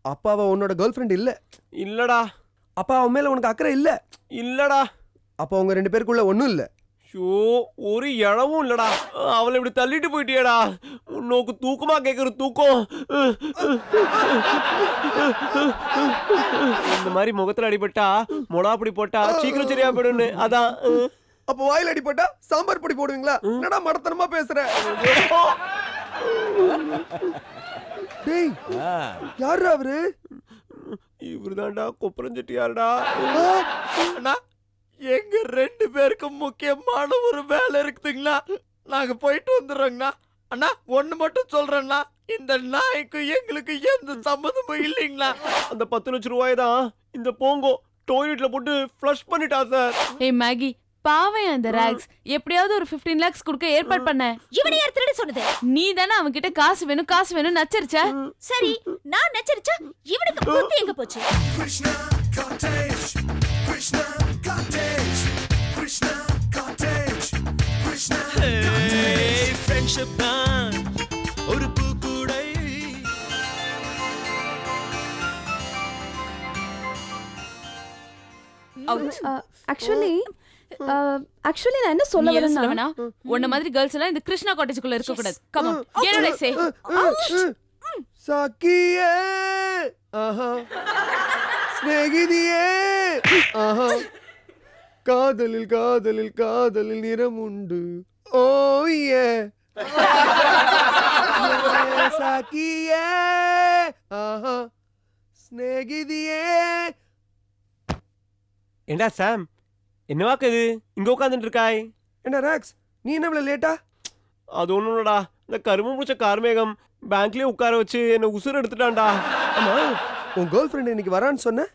அப்ப அவ உன்னோட கேர்ள் ஃப்ரெண்ட் இல்ல. இல்லடா. அப்ப அவன் மேல உனக்கு அக்கறை இல்ல. இல்லடா. அப்ப உங்க ரெண்டு பேருக்குள்ள ஒண்ணும் இல்ல. ஷோ, ஒரு இழவும் இல்லடா. அவளை இப்படி தள்ளிட்டு போயிட்டியடா. உன்னோக்கு தூக்கமா கேட்கற தூக்கம். இந்த மாதிரி முகத்துல அடிபட்டா மொளா அப்படி போட்டா சீக்கிரம் சரியா போயிடுன்னு அதான். அப்ப வாயில அடிபட்டா சாம்பார் பொடி போடுவீங்களா? என்னடா மடத்தனமா பேசுற? டேய், யாருடா அவரு? இவருதான்டா கொப்பரஞ்செட்டியார்டா. அண்ணா, எங்க ரெண்டு பேருக்கும் முக்கியமான ஒரு வேலை இருக்குதுங்களா, நாங்க போயிட்டு வந்துடுறோங்கண்ணா. அண்ணா, ஒண்ணு மட்டும் சொல்றேன்னா, இந்த நாய்க்கு எங்களுக்கு எந்த சம்மந்தமும் இல்லைங்களா. அந்த 10 லட்சம் ரூபாய் தான் இந்த போங்கோ டாய்லெட்ல போட்டு ஃப்ளஷ் பண்ணிட்டா சார். ஏய் மேகி, பாவம் அந்த ராக்ஸ். எப்படியாவது ஒரு 15 lakhs கொடுக்க ஏற்பாடு பண்ண. இவனை யார் திருட சொன்னது? நீ தானே அவன் கிட்ட காசு வேணும் நச்சரிச்ச. சரி, நான் நச்சரிச்சா இவனுக்கு புத்தி எங்க போச்சு? Krishna Cottage, Krishna Cottage, Krishna Cottage, Krishna Cottage. Friendship தான் ஒரு பூக்கூடை. ஆக்சுவலி நான் என்ன சொல்ல வரேன்னா, உன்ன மாதிரி கேர்ள்ஸ் எல்லாம் இந்த கிருஷ்ணா காட்டேஜ்க்குள்ள இருக்க கூடாது. Come on, get out, I say. சக்கியே, ஆஹா, ஸ்நேகிதியே, ஆஹா, காதலில் காதலில் காதலில் நிறம் உண்டு. ஓ ஏ சக்கியே, ஆஹா, ஸ்நேகிதியே. ஏண்டா சாம், என்னவாக்கு இது இங்க உட்காந்துட்டு இருக்காய்? என்ன ராக்ஸ், நீ என்ன இவ்வளவு லேட்டா? அது ஒண்ணும் இல்லடா, இந்த கரும்பு முடிச்ச கார்மேகம் பேங்க்லயே உட்கார வச்சு என்ன உசுர் எடுத்துட்டான்டா. ஆமா, உன் கேர்ள் ஃப்ரெண்ட் இன்னைக்கு வரான்னு சொன்ன.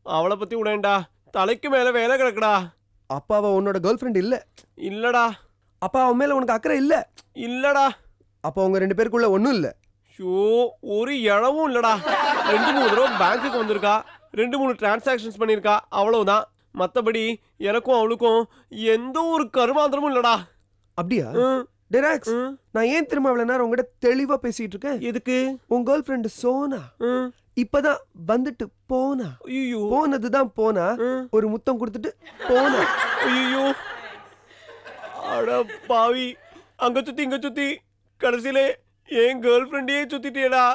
அவளை பத்தி விடேன்டா, தலைக்கு மேல வேலை கிடக்குடா. அப்ப அவ உன்னோட கேர்ள் ஃப்ரெண்ட் இல்ல. இல்லடா. அப்ப அவன் மேல உனக்கு அக்கறை இல்ல. இல்லடா. அப்ப உங்க ரெண்டு பேருக்குள்ள ஒண்ணும் இல்ல. ஷோ, ஒரு இழவும் இல்லடா. 2-3 தடவை பேங்க்குக்கு வந்திருக்கா, 2-3 டிரான்சாக்ஷன்ஸ் பண்ணிருக்கா, அவ்வளவுதான். மத்தபடி எனக்கும் அவளுக்கும் எந்த ஒரு கருமாந்திரமும் இல்லடா. அப்படியா? டெராக்ஸ், நான் ஏன் திரும்ப அவ்வளவு நேரம் உங்ககிட்ட தெளிவா பேசிட்டு இருக்கேன்? எதுக்கு? உன் கேர்ள் ஃப்ரெண்ட் சோனா இப்பதான் வந்துட்டு போனா. ஐயோ, போனதுதான் போனா. ஒரு முத்தம் கொடுத்துட்டு போனா. ஐயோ, அட பாவி, அங்க சுத்தி இங்க சுத்தி கடைசியில என் கேர்ள் ஃப்ரெண்டையே சுத்திட்டேடா.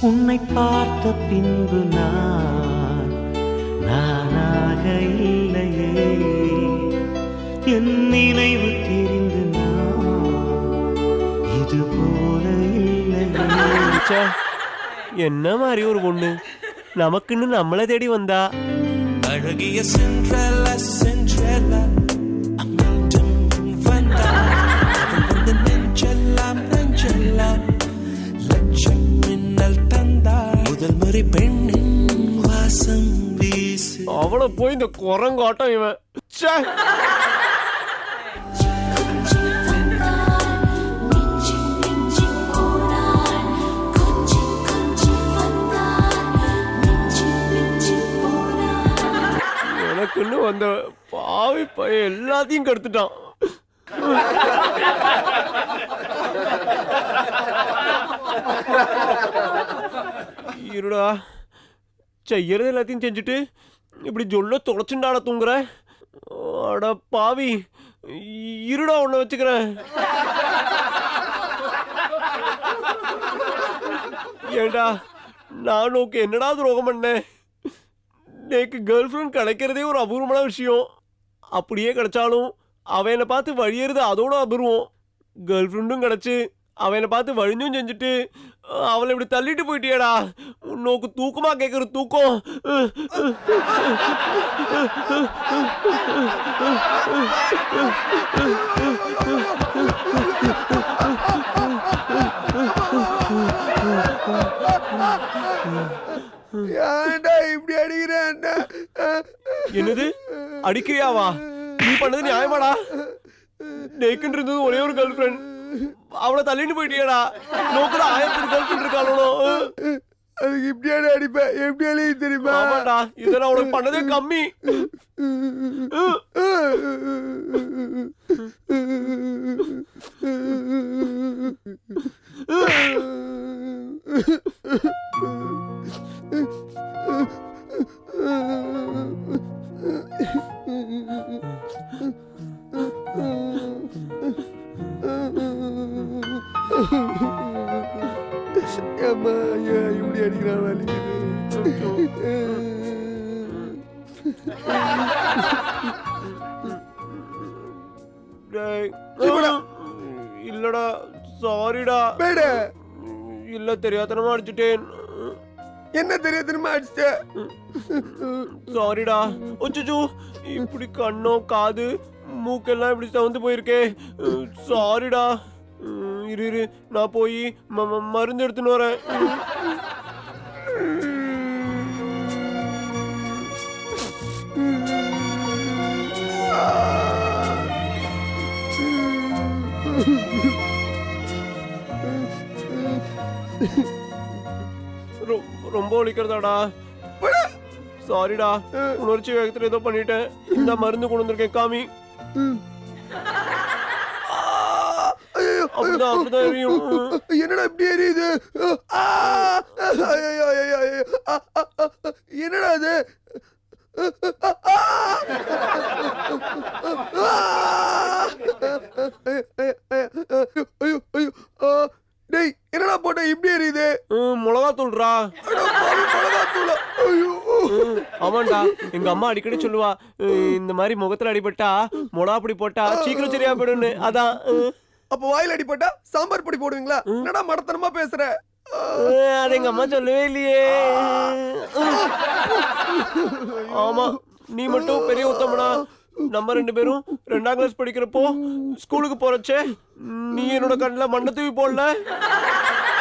உன்னை பார்த்த பின்பு நானாக இல்லையே, என் நினைவு தெரிந்து இது போல இல்லையே. என்ன மாதிரி ஒரு பொண்ணு நமக்குன்னு நம்மளை தேடி வந்தா. அழகிய சென்ட்ரலா சென்ட்ரலா அங்கேயும் வந்தா, அவள் வந்து நெஞ்செல்லாம் நெஞ்செல்லாம் லட்சம் மின்னல் தந்தா, முதல் முறை பெண்ணின் வாசம் வீசு. அவளை போய் இந்த குரங்காட்டம் இவன். எனக்குன்னு வந்த பாவி பையன் எல்லாத்தையும் கெடுத்துட்டான். இருடா, செய்யறது எல்லாத்தையும் செஞ்சுட்டு இப்படி சொல்ல தொலைச்சுண்டாட தூங்குற. அட பாவி, இருடா உன்னை வச்சுக்கிறேன். ஏண்டா, நான் உனக்கு என்னடா துரோகம் பண்ணேன்? எனக்கு கேர்ள் ஃப்ரெண்ட் கிடைக்கிறதே ஒரு அபூர்வமான விஷயம். அப்படியே கிடைச்சாலும் அவன் என்னை பார்த்து வழியறது அதோட அபூர்வம். கேர்ள் ஃப்ரெண்டும் கிடைச்சு அவன் என்னை பார்த்து வழிஞ்சும் செஞ்சுட்டு அவளை இப்படி தள்ளிட்டு போயிட்டியடா. உன்னோக்கு தூக்கமா கேட்கற தூக்கம். ஏன்டா இப்படி அடிக்கிறேன்? என்னது அடிக்கிறியாவா? நீ பண்ணது நியாயமாடா? நேக்குன்னு இருந்தது ஒரே ஒரு கேர்ள் ஃப்ரெண்ட், அவளை தள்ளிட்டு போயிட்டியடா நோக்குல 1000 கேர்ள் ஃப்ரெண்ட் இருக்காளோ அதுக்கு இப்படியான அடிப்பேன் எப்படி அழியும் தெரியுமா? ஆமாடா இதெல்லாம் அவளுக்கு பண்ணதே கம்மி அம்மா ஏன் இப்படி அடிக்கிறான் வலிக்குது. டேய், இல்லடா சாரிடா பேட இல்ல தெரியாதனமா அடிச்சிட்டேன் என்ன தெரியாதுமா அடிச்சிட்ட? சாரிடா அச்சச்சோ இப்படி கண்ணோ காது மூக்கெல்லாம் இப்படி சவுந்து போயிருக்கே சாரிடா இரு இரு நான் போய் மருந்து எடுத்துன்னு வரேன் ரொம்ப வலிக்கிறதாடா சாரிடா உணர்ச்சி வேகத்துல ஏதோ பண்ணிட்டேன் இந்த மருந்து கொண்டு வந்திருக்கேன் காமி அப்படிதான் அப்படிதான் எரியும் என்னடா இப்படி எரியுது? என்னடா அது? டேய் என்னடா போட்ட இப்படி எரியுது? மிளகா தூள்றா மிளகாத்தூளா? ஐயோ ஆமாண்டா எங்க அம்மா அடிக்கடி சொல்லுவா இந்த மாதிரி முகத்துல அடிபட்டா மிளகா பொடி போட்டா சீக்கிரம் சரியா போயிடுன்னு அதான் அப்ப வாயில அடிப்பட்டா சாம்பார் பொடி போடுவீங்களா? என்னடா மடத்தனமா பேசுற? அது எங்க அம்மா சொல்லவே இல்லையே ஆமா நீ மட்டும் பெரிய உத்தமனா நம்ம 2 பேரும் 2ஆம் கிளாஸ் படிக்கிறப்போ ஸ்கூலுக்கு போறச்சே நீ என்னோட கண்ணுல மண்ணை தூவி போடல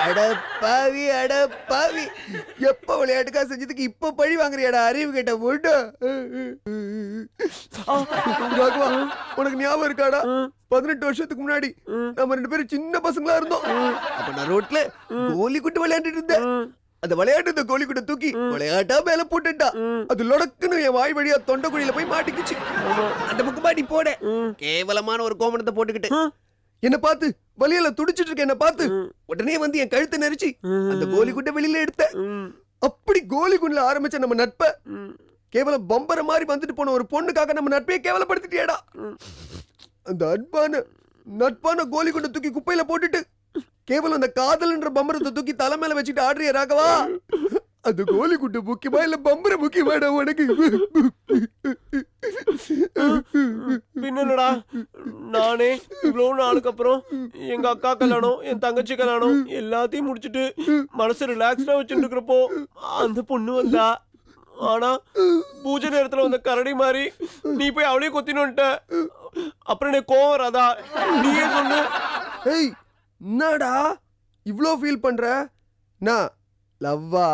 அட பாவி எப்ப விளையாட்டுக்கா செஞ்சதுக்கு இப்ப பழி வாங்குறியாடா அறிவு கேட்ட போட்டு. உனக்கு ஞாபகம் இருக்காடா 18 வருஷத்துக்கு முன்னாடி நம்ம 2 பேரும் சின்ன பசங்களா இருந்தோம். அப்ப நான் ரோட்ல கோலி குட்டு விளையாண்டுட்டு இருந்தேன். அந்த விளையாட்டு கோலி குட்டை தூக்கி விளையாட்டா மேல போட்டுட்டா அது லொடக்குன்னு என் வாய் வழியா தொண்டைக்குழியில போய் மாட்டிக்கிச்சு. அந்த பக்கம் மாட்டி போட கேவலமான ஒரு கோமணத்தை போட்டுக்கிட்டு என்ன பார்த்து வலியில துடிச்சிட்டு இருக்க என்ன பார்த்து உடனே வந்து என் கழுத்தை நெரிச்சு அந்த கோலி குட்டை வெளியில எடுத்த. அப்படி கோலி குண்டுல ஆரம்பிச்ச நம்ம நட்பை கேவலம் பம்பர மாதிரி வந்துட்டு போன ஒரு பொண்ணுக்காக நம்ம நட்பையே கேவலப்படுத்திட்டியேடா. அந்த நட்பான கோலி குண்டை தூக்கி குப்பையில போட்டுட்டு கேவலம் அந்த காதல்ன்ற பம்பரத்தை தூக்கி தலை மேல வச்சுட்டு ஆடுறிய ராகவா? அது கோலி குண்டு முக்கியமா இல்ல பம்பர முக்கியமாடா உனக்கு? பின்னடா நானே இவ்வளவு நாளுக்கு அப்புறம் எங்க அக்கா கல்யாணம் என் தங்கச்சி கல்யாணம் எல்லாத்தையும் முடிச்சிட்டு மனசு ரிலாக்ஸ்டா வச்சுட்டு இருக்கிறப்போ அந்த பொண்ணு வந்தா. ஆனா பூஜை நேரத்துல வந்த கரடி மாதிரி நீ போய் அவளையும் கொத்தினுட்ட. அப்புறம் எனக்கு கோவம் வராதா? நீயே சொல்லு. ஏய் என்னடா இவ்ளோ ஃபீல் பண்ற? நான் லவ்வா?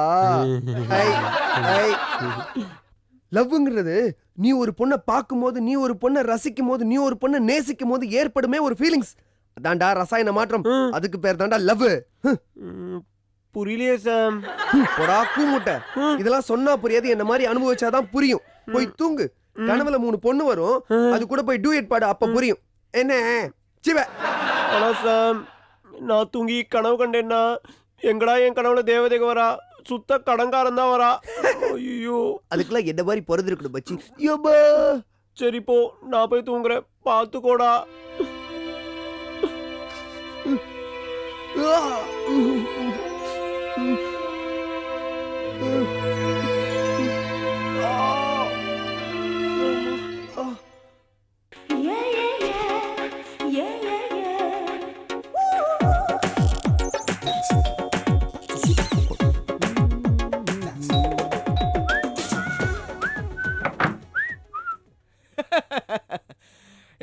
லவ்ங்கிறது நீ ஒரு பொண்ணை பார்க்கும்போது நீ ஒரு பொண்ணை ரசிக்கும் போது நீ ஒரு பொண்ணை நேசிக்கும் போது ஏற்படுமே ஒரு ஃபீலிங்ஸ். அதான்டா ரசாயன மாற்றம். அதுக்கு பேர் தான்டா லவ். புரியலையே சாம். போடா கூமுட்டை. இதெல்லாம் சொன்னா புரியாது, என்ன மாதிரி அனுபவிச்சாதான் புரியும். போய் தூங்கு. கனவுல 3 பொண்ணு வரும், அது கூட போய் டூயட் பாடு, அப்ப புரியும். என்ன சிவ? ஆனா சாம் நான் தூங்கி கனவு கண்டேன்னா எங்கடா என் கனவுல தேவதைக வரா? சுத்த கடங்காரன் தான் வரா. ஐயோ அதுக்கெல்லாம் என்ன மாதிரி பிறந்திருக்கணும் பச்சி. சரி போ நான் போய் தூங்குறேன், பாத்துக்கோடா.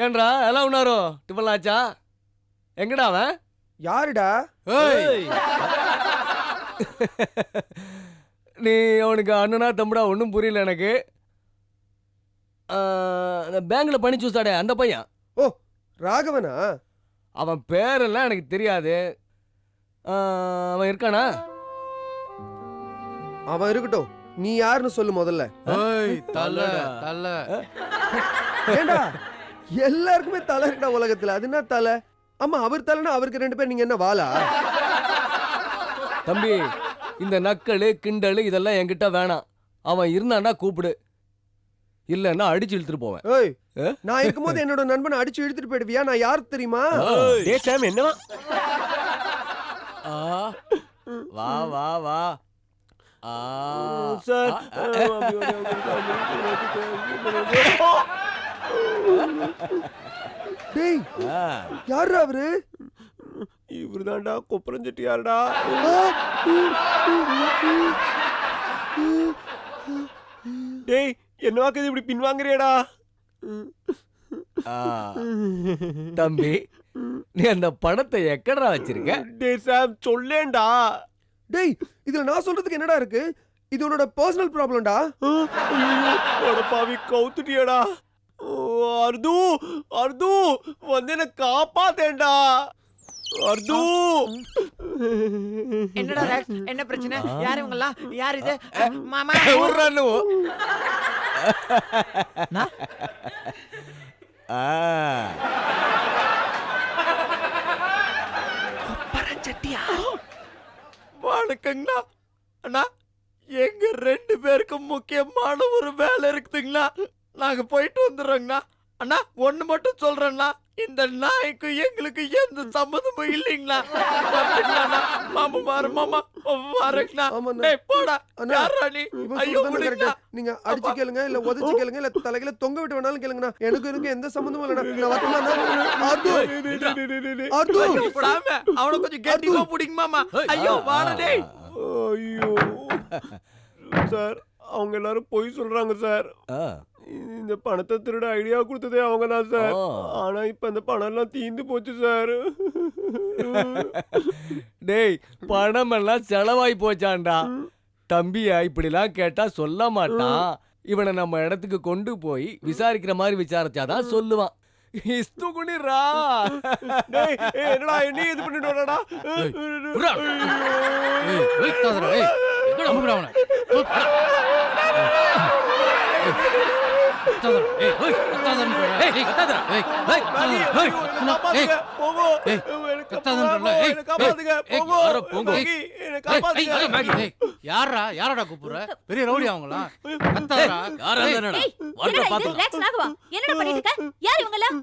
ஏன்றா எல்லாம் உன்னாரோ டிஃபன் ஆச்சா? எங்கடா அவன்? யாருடா? நீ அவனுக்கு அண்ணனா தம்புடா ஒன்றும் புரியல எனக்கு. பேங்க்ல பணி சூஸ்தாடே அந்த பையன். ஓ ராகவனா? அவன் பேரெல்லாம் எனக்கு தெரியாது. அவன் இருக்கானா? அவன் இருக்கட்டும், நீ யாருன்னு சொல்லு முதல்ல. ஏய் தல தல ஏண்டா எல்லாருக்குமே தலை இருக்கா உலகத்துல, அது என்ன தலை? ஆமா, அவர் தலைனா அவருக்கு 2 பேர், நீங்க என்ன வாளா? தம்பி, இந்த நக்கலு கிண்டலு இதெல்லாம் என்கிட்ட வேணாம். அவன் இருந்தான்னா கூப்பிடு, இல்லன்னா அடிச்சு இழுத்துட்டு போவேன். ஏய், நான் இருக்கும்போது என்னோட நண்பனை அடிச்சு இழுத்துட்டு போயிடுவியா? நான் யார் தெரியுமா? டேய் சாம், என்னவா? வா வா வா. சார் டேய், யாரா அவரு? இவருதான்டா கொப்பரம் செட்டியார்டா. டேய், என்னவாக்குது இப்படி பின்வாங்குறியடா? தம்பி, நீ அந்த பணத்தை எக்கடா வச்சிருக்க? டேய் சாம், சொல்லேன்டா. டேய், இதுல நான் சொல்றதுக்கு என்னடா இருக்கு? இது உன்னோட பர்சனல் ப்ராப்ளம்டா. பாவி, கவுத்துட்டியடா. அர்து அர்து, வந்து என்ன காப்பாத்தேன்டா. அர்து, என்னடா ராக்ஸ், என்ன பிரச்சனை? யார் இவங்கலாம்? யார் இது? மாமா ஊர்றானு. வணக்கங்கண்ணா. அண்ணா, எங்க 2 பேருக்கும் முக்கியமான ஒரு வேலை இருக்குதுங்களா, நாங்க போயிட்டு வந்துடுறோங்கண்ணா. அண்ணா, ஒண்ணு மட்டும் சொல்றேன்னா, இந்த நாய்க்கு எங்களுக்கு எந்த சம்மந்தமும் இல்லைங்களா? மாமா மாறு மாமா வரேங்கண்ணா. ஆமாண்ணா. டேய் போடா. அண்ணா, யாரா நீ? இவன் ஐயோ, சொல்றதுதானே விடுங்கண்ணா. correct. நீங்க அடிச்சு கேளுங்க, இல்ல உதைச்சு கேளுங்க, இல்ல தலையில தொங்க விட்டு வேணாலும் கேளுங்கண்ணா. எனக்கு எந்த சம்பந்தமும் இல்லடா. நான் வரட்டுமாண்ணா? Ard, Ard. ஐயோ, சாமி, அவனை கொஞ்சம் கெட்டிமா பிடிங்க மாமா. ஐயோ, வாடா டேய். ஐயோ சார், அவங்க எல்லாரும் பொய் சொல்றாங்க சார். இந்த பணத்தை திருட ஐடியா கொடுத்ததே அவங்க தான் சார். ஆனா இப்ப அந்த பணம் எல்லாம் தீந்து போச்சு சார். டேய், பணம் எல்லாம் செலவாய் போச்சான்டா. தம்பியா இப்படிலாம் கேட்டா சொல்ல மாட்டான். இவனை நம்ம இடத்துக்கு கொண்டு போய் விசாரிக்கிற மாதிரி விசாரிச்சாதான் சொல்லுவான். இஸ்துகுனிரா. டேய், என்னடா நீ இது பண்ணிட்டு வரடா? ஏய் வெயிட்டாதடா. ஏய் எங்கடா அமுக்குடா அவனை? கத்தாதடா. ஏய் ஓய் கத்தாதடா. ஏய் கத்தாதடா. ஏய் ஏய் ஏய் காப்பாத்துங்க, போங்க. ஏய், எனக்கு கத்தாதடா. ஏய் எனக்கு காப்பாத்துங்க, போங்க. யாரோ போங்க. மேகி, எனக்கு காப்பாத்துங்க. ஏய் யாரடா கூப்பிடுற? பெரிய ரவுடி அவங்களா? கத்தாதடா. யாரா என்னடா? ஏய், வரட்ட என்னடா இது? பாத்து. ராக்ஸ், ராகவா, என்னடா பண்ணிட்டு இருக்க? யார் இவங்கலாம்?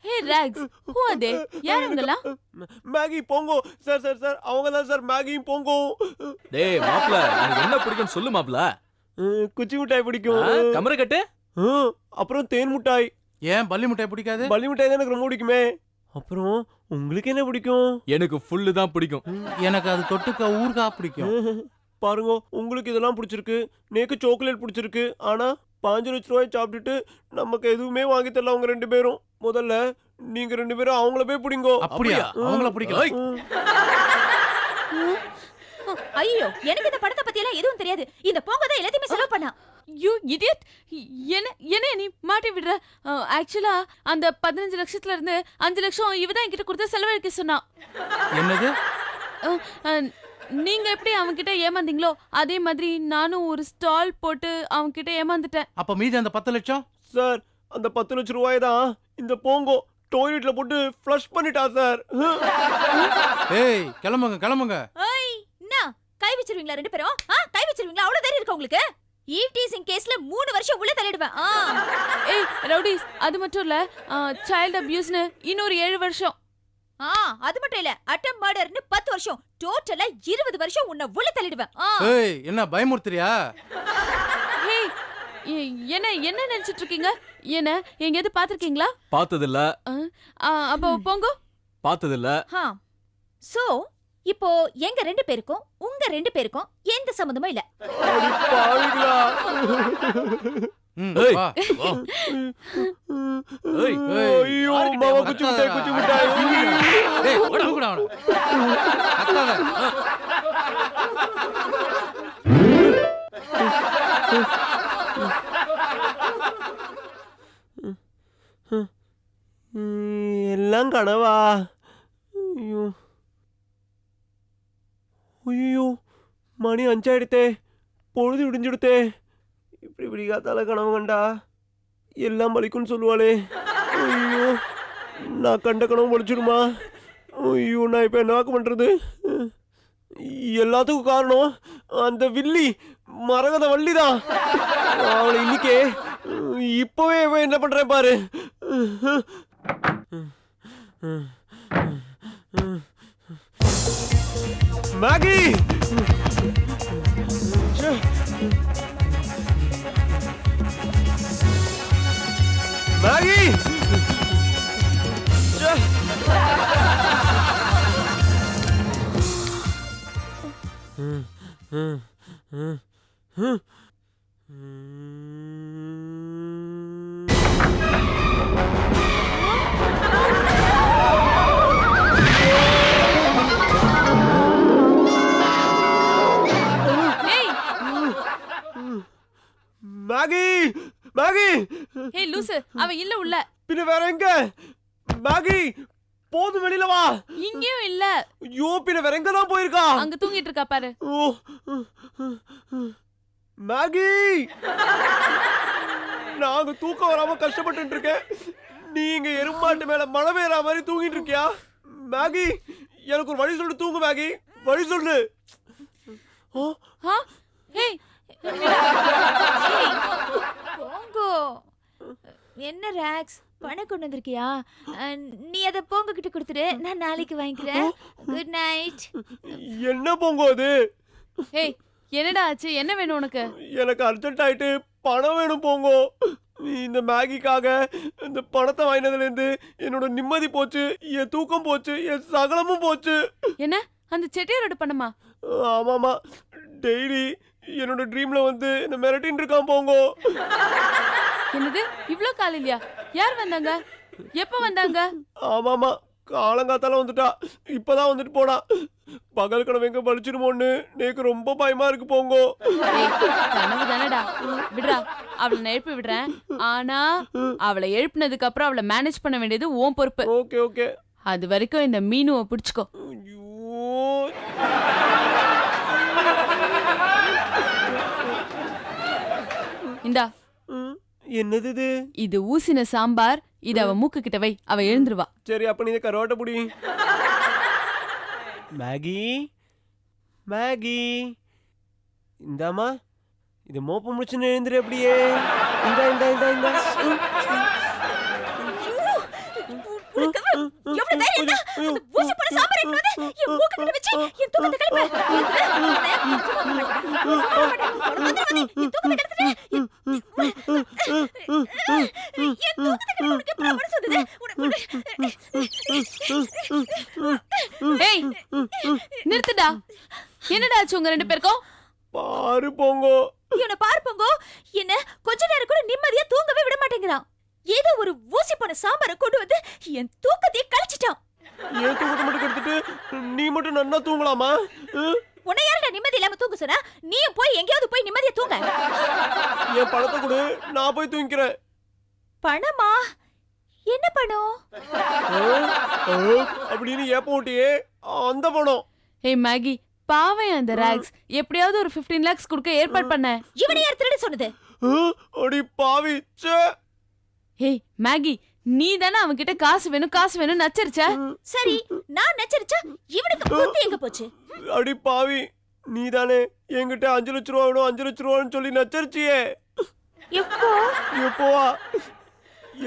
ஹே ராக்ஸ், who are they? யார் இவங்கலாம்? மேகி போங்கோ. சார் சார் சார், அவங்க தான் சார். மேகியும் போங்கோ. டேய் மாப்ள, உனக்கு என்ன பிடிக்கும் சொல்லு மாப்ள. குச்சி மிட்டாய் பிடிக்கும். கமர கட்டு. அப்புறம் தேன் மிட்டாய். ஏன் பல்லி முட்டை பிடிக்காது? பல்லி மிட்டாய் தான் எனக்கு ரொம்ப பிடிக்குமே. அப்புறம் உங்களுக்கு என்ன பிடிக்கும்? எனக்கு ஃபுல்லு தான் பிடிக்கும். எனக்கு அது தொட்டுக்க ஊறுகாய் பிடிக்கும். பாருங்க, உங்களுக்கு இதெல்லாம் பிடிச்சிருக்கு, நேக்கு சாக்லேட் பிடிச்சிருக்கு. ஆனா 5 லட்ச ரூபாய் சாப்பிட்டுட்டு நமக்கு எதுவுமே வாங்கி தரல அவங்க 2 பேரும். முதல்ல நீங்க 2 பேரும் அவங்கள போய் பிடிங்கோ. அப்படியா? அவங்கள பிடிக்கல. ஐயோ, எனக்கு இந்த படத்தை பத்தி எல்லாம் எதுவும் தெரியாது. இந்த போங்க தான் எல்லாத்தையுமே செலவு பண்ணா. You idiot. என்ன நீ மாட்டி விடுற? ஆக்சுவலா அந்த 15 லட்சத்துல இருந்து 5 லட்சம் இவதான் என்கிட்ட கொடுத்து செலவழிக்க சொன்னா. என்னது? நீங்க எப்படி அவன்கிட்ட ஏமாந்தீங்களோ அதே மாதிரி நானும் ஒரு ஸ்டால் போட்டு அவன்கிட்ட ஏமாந்துட்டேன். அப்ப மீதி அந்த 10 லட்சம்? சார், அந்த 10 லட்ச ரூபாய் தான் இந்த போங்கோ டாய்லெட்ல போட்டு ஃப்ளஷ் பண்ணிட்டா சார். ஏய் கிளம்புங்க கிளம்புங்க. ஏய், என்ன கை வச்சிருவீங்களா 2 பேரும்? கை வச்சிருவீங்களா? அவ்வளவு தைரியம் இருக்கா உங்களுக்கு? ஈவ் டீசிங் கேஸ்ல 3 வருஷம் உள்ள தள்ளிடுவேன். ஏய் ரவுடிஸ், அது மட்டும் இல்ல, சைல்ட் அபியூஸ்னு இன்னொரு 7 வருஷம். அது மட்டும் இல்ல, அட்டம் மர்டர்னு 10 வருஷம். டோட்டலா 20 வருஷம் உன்னை உள்ள தள்ளிடுவேன். ஏய் என்ன பயமுறுத்துறியா? ஏய், என்ன நினைச்சிட்டு இருக்கீங்க? என்ன எங்கேயாவது பாத்திருக்கீங்களா? பார்த்ததில்ல. அப்போ போங்க. பார்த்ததில்ல. சோ இப்போ எங்க 2 பேருக்கும் உங்க 2 பேருக்கும் எந்த சம்பந்தமும் இல்ல. பாவிகளா. ஏய் வா. ஏய் ஐயோ, மாமா குச்சி மிட்டாய் குச்சி மிட்டாய். ஏய் உடம்புடா அவன. கத்தாத. எல்லாம் கனவா? ஐயோ மணி 5 ஆயிடுத்தே, பொழுது விடிஞ்சுடுத்தே. இப்படி விடிகாத்தால கனவு கண்டா எல்லாம் பலிக்குன்னு சொல்லுவாளே. ஐயோ நான் கண்ட கனவு பலிச்சிடுமா? ஐயோ நான் இப்போ என்ன பண்றது? எல்லாத்துக்கும் காரணம் அந்த வில்லி மரகத வள்ளிதான். அவளை இன்னைக்கே இப்பவே என்ன பண்றேன் பாரு. மேகி மேகி மேகி மேகி ஏய் லூசு, அவ இல்ல உள்ள. பின்ன வேற எங்க? மேகி போது வெளியில வா. இங்கேயும் இல்ல. ஐயோ பின்ன வேற எங்க தான் போயிருக்கா? அங்க தூங்கிட்டு இருக்கா பாரு. ஓ மேகி நாங்க தூக்கம் வராம கஷ்டப்பட்டு இருக்கேன், நீங்க எருமாட்டு மேல மழை பெய்யற மாதிரி தூங்கிட்டு இருக்கியா? மேகி எனக்கு ஒரு வழி சொல்லு, தூங்கு மேகி, வழி சொல்லு. ஏய் போங்கோ. என்ன ராக்ஸ், பணம் கொண்டு வந்திருக்கியா? நீ அதை போங்க கிட்ட கொடுத்துரு, நான் நாளைக்கு வாங்கிக்கிறேன். Good night. என்ன போங்கோ அது? ஏய் என்னடா ஆச்சு? என்ன வேணும் உனக்கு? எனக்கு அர்ஜென்ட் ஆயிட்டு பணம் வேணும் போங்கோ. இந்த மேகிக்காக இந்த பணத்தை வாங்கினதுல இருந்து என்னோட நிம்மதி போச்சு, என் தூக்கம் போச்சு, என் சகலமும் போச்சு. என்ன அந்த செட்டியாரோட பணமா? ஆமாமா, டெய்லி என்னோட ட்ரீம்ல வந்து இந்த மிரட்டின்னு இருக்கான் போங்கோ. என்னது இவ்ளோ காலையிலயா? யார் வந்தாங்க? எப்ப வந்தாங்க? ஆமாமா, காலங்காத்தால வந்துட்டா, இப்பதான் வந்துட்டு போனா. பகல் கனவு எங்க படிச்சிருமோன்னு எனக்கு ரொம்ப பயமா இருக்கு போங்கோ. கனவு தானடா, விடுறா, அவளை நான் எழுப்பி விடுறேன். ஆனா அவளை எழுப்பினதுக்கு அப்புறம் அவளை மேனேஜ் பண்ண வேண்டியது உன் பொறுப்பு. Okay okay. அது வரைக்கும் இந்த மீனுவை பிடிச்சுக்கோ. இந்தா. என்னது இது? இது ஊசின சாம்பார். இது அவ மூக்கு கிட்ட வை, அவ எழுந்துருவா. சரி அப்ப நீ கரோட்ட புடி. மேகி மேகி இந்தாமா, இது மோப்ப முடிச்சுன்னு எழுந்துரு அப்படியே. இந்தா இந்தா இந்தா இந்தா. எவ்வளவு தைரியம் தான் அந்த ஊசி போட சாம்பார் எடுத்து என் மூக்கு கிட்ட வச்சு என் தூக்கத்தை கெடுப்ப. ஏய் நிறுத்துடா. என்னடா ஆச்சு உங்க ரெண்டு பேருக்கும்? பாரு போங்கோ. இவனை பாரு போங்கோ, என்ன கொஞ்ச நேரம் கூட நிம்மதியா தூங்கவே விட மாட்டேங்கிறான். ஏதோ ஒரு ஊசி போன சாம்பாரை கொண்டு வந்து என் தூக்கத்தையே கழிச்சிட்டான். ஏன் தூக்கத்தை மட்டும் கெடுத்துட்டு நீ மட்டும் நன்னா தூங்கலாமா? உன்னை யாருடா நிம்மதி இல்லாம தூங்க சொன்னா? நீயும் போய் எங்கேயாவது போய் நிம்மதியா தூங்க. என் பணத்தை கொடு, நான் போய் தூங்கிக்கிறேன். பணமா? என்ன பணம்? அப்படின்னு ஏப்ப ஓட்டியே அந்த பணம். ஏய் மேகி, பாவம் அந்த ராக்ஸ். எப்படியாவது ஒரு 15 lakhs கொடுக்க ஏற்பாடு பண்ண. இவனை யார் திருட சொன்னது? அடி பாவி. ஏய் மேகி, நீ தானே அவன்கிட்ட காசு வேணும் நச்சரிச்ச. சரி, நான் நச்சரிச்சா இவனுக்கு புத்தி எங்க போச்சு? அடி பாவி, நீ தானே என்கிட்ட 5 லட்சம் ரூபா வேணும் 5 லட்சம் ரூபான்னு சொல்லி நச்சரிச்சியே. எப்போ? எப்போவா?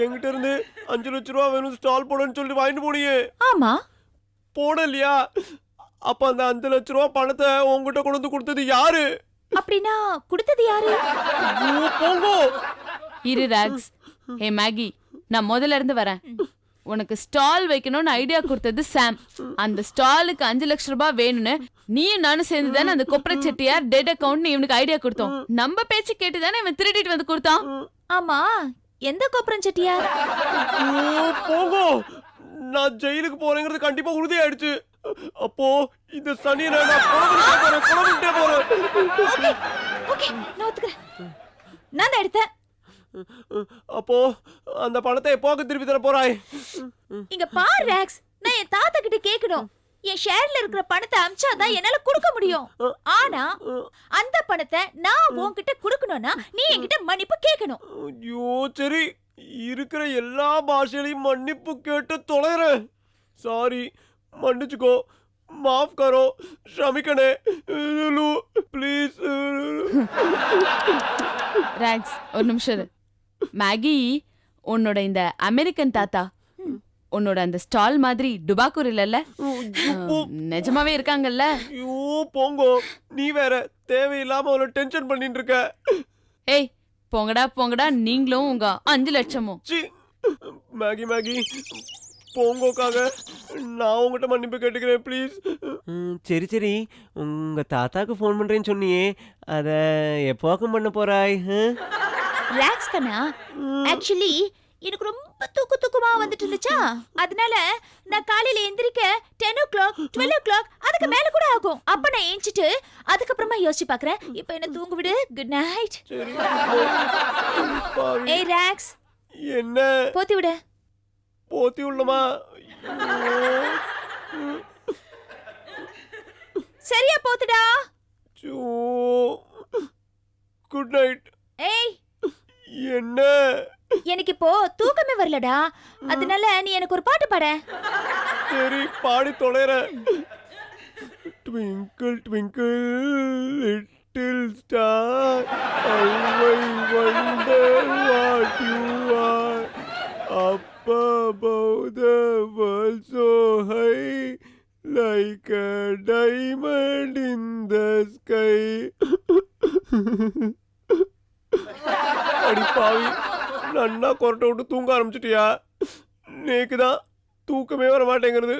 என்கிட்ட இருந்து 5 லட்சம் ரூபா வேணும் ஸ்டால் போடன்னு சொல்லி வாங்கிட்டு போனியே. ஆமா. போடலையா? அப்ப அந்த 5 லட்சம் ரூபா பணத்தை உங்ககிட்ட கொண்டு வந்து கொடுத்தது யாரு? அப்படின்னா கொடுத்தது யாரு? போங்கோ. இரு ராக்ஸ். ஏய் மேகி, நான் முதல்ல இருந்து வரேன். உனக்கு ஸ்டால் வைக்கணும்னு ஐடியா கொடுத்தது சாம். அந்த ஸ்டாலுக்கு 5 லட்சம் ரூபாய் வேணும்னு நீயும் நானும் சேர்ந்து தானே அந்த கொப்பரை செட்டியார் டெட் அக்கவுண்ட் இவனுக்கு ஐடியா கொடுத்தோம். நம்ம பேச்சு கேட்டு தானே இவன் திருடிட்டு வந்து கொடுத்தான். ஆமா, எந்த கொப்பரம் செட்டியார்? போங்கோ, நான் ஜெயிலுக்கு போறேங்கிறது கண்டிப்பா உறுதி ஆயிடுச்சு. அப்போ இந்த சனியை நான் குழம்பிட்டே போறேன். ஓகே, நான் ஒத்துக்கிறேன். நான் தான் எடுத்தேன். அப்போ அந்த பணத்தை எப்போக்கு திருப்பி தர போறாய்? இங்க பாரு ராக்ஸ், நான் என் தாத்தா கிட்ட கேட்கணும். என் ஷேர்ல இருக்கிற பணத்தை அமிச்சாதான் என்னால கொடுக்க முடியும். ஆனா அந்த பணத்தை நான் உன்கிட்ட கொடுக்கணும்னா நீ என்கிட்ட மன்னிப்பு கேட்கணும். ஐயோ சரி, இருக்கிற எல்லா பாஷையிலையும் மன்னிப்பு கேட்டு தொலைறேன். சாரி, மன்னிச்சுக்கோ, माफ करो, ஷமிக்கனே, ப்ளீஸ். ராக்ஸ் ஒரு நிமிஷம் இரு. மேகி, உன்னோட இந்த அமெரிக்கன் தாத்தா உன்னோட அந்த ஸ்டால் மாதிரி டுபாக்கூர் இல்லல்ல, நிஜமாவே இருக்காங்கல்ல? ஐயோ போங்கோ, நீ வேற தேவையில்லாம அவளை டென்ஷன் பண்ணிட்டு இருக்க. ஏய் போங்கடா போங்கடா, நீங்களும் உங்க 5 லட்சமும். மேகி மேகி, போங்கோக்காக நான் உங்ககிட்ட மன்னிப்பு கேட்டுக்கிறேன் ப்ளீஸ். சரி சரி, உங்க தாத்தாக்கு ஃபோன் பண்றேன்னு சொன்னியே, அத எப்போக்கும் பண்ண போறாய்? ராக்ஸ் கண்ணா, ஆக்சுவலி எனக்கு ரொம்ப தூக்கமா வந்துட்டு இருந்துச்சா, அதனால நான் காலையில எந்திரிக்க 10 o'clock 12 o'clock அதுக்கு மேல கூட ஆகும். அப்ப நான் ஏஞ்சிட்டு அதுக்கப்புறமா யோசிச்சு பாக்குறேன். இப்போ என்ன தூங்க விடு. Good night. ஏய் ராக்ஸ், என்ன போத்தி விடு. போத்தி உள்ளமா? சரியா போத்துடா. Good night. ஏய் என்ன? எனக்கு இப்போ தூக்கமே வரலடா, அதனால நீ எனக்கு ஒரு பாட்டு பாட. சரி பாடி தொலைற. Twinkle twinkle little star, how I wonder what you are, up above the world so high, like a diamond in the sky. அடி பாவி, நன்னா கொரட்டை விட்டு தூங்க ஆரம்பிச்சிட்டியா? நேக்குதான் தூக்கமே வர மாட்டேங்கிறது.